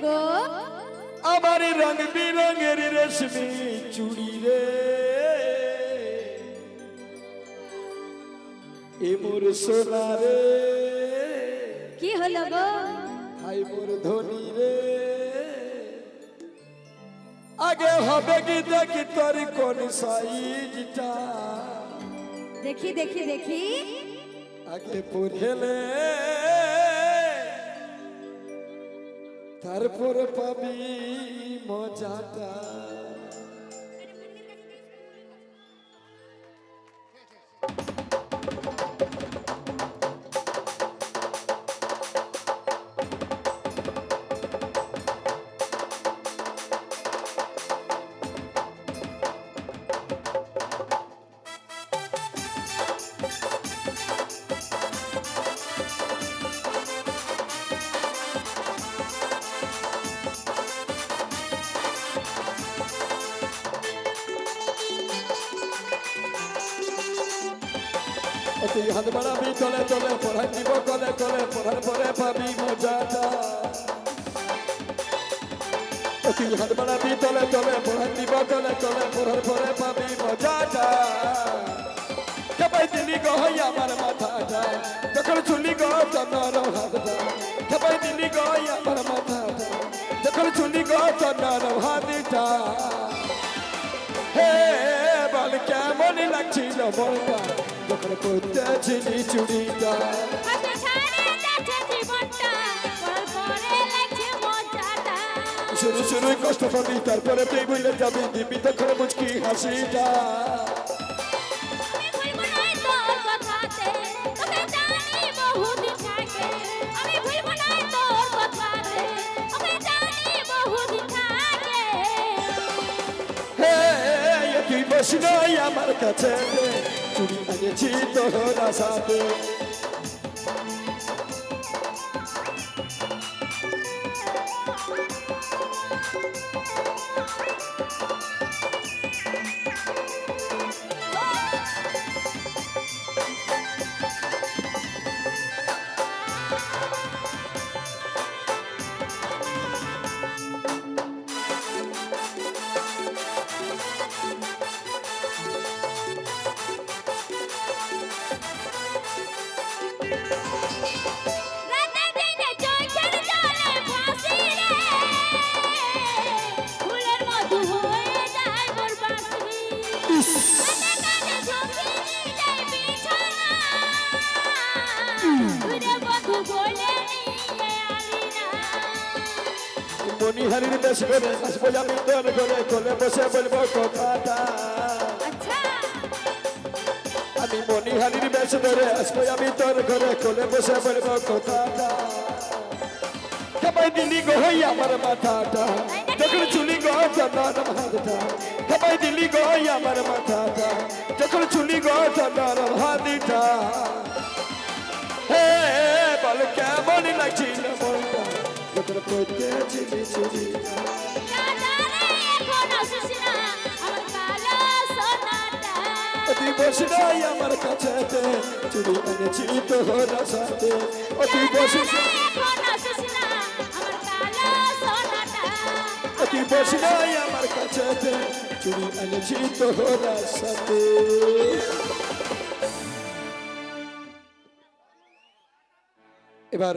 গো? আমার রং বিরঙের রেশমি চুড়ি রে, এ মোর সোনা রে। কি হলো গো? হাই মোর ধনী রে, আগে হবে কি দেখি তোর কোন সাইজটা। দেখি দেখি দেখি। আগে পড়েলে তারপরে পাবি মজাটা। তুই হাত বাড়াবি তলে তলে, পড়াই দিব কলে কলে, পড়ার পরে পাবি মজাটা। তুই হাত বাড়াবি তলে তলে, পড়াই দিব কলে কলে, পড়ার পরে পাবি মজাটা। খেপাই দিলি গো আমার মাথাটা, যখন চুলি গো চন্দ্র হাতটা। খেপাই দিলি গো আমার মাথাটা, যখন চুলি গো চন্দ্র হাতটা। হে বল কেমন লাগছিল বলটা, যখন করতেছিলি চুরিটা। শুরু শুরু কষ্ট পাবি, তারপরে তুই ভুলে যাবি, দিবি তখন মুচকি হাসিটা। তুই বসি নাই আমার কাছে, চুরি এনেছি তোর আশাতে। মনিহারির বেশ করে আসবো আমি তোর ঘরে, কোলে বসে বলবো কথাটা। আমি মনিহারির বেশ ধরে আসবো আমি তোর ঘরে, কোলে বসে বলবো কথাটা। খেপাই দিলি গো আমার মাথাটা, যখন চুলি গো চন্দ্র হাতটা। খেপাই দিলি গো আমার মাথাটা, যখন চুলি গো চন্দ্র হাতটা। হে বল কেমন লাগছিল বলটা, যখন করতেছিলি চুরিটা। তুই বসি নাই আমার কাছে, চুরি এনেছি তোর সাথে। তুই বসি, তুই বসি নাই আমার কাছে, চুরি এনেছি তোর সাথে। এবার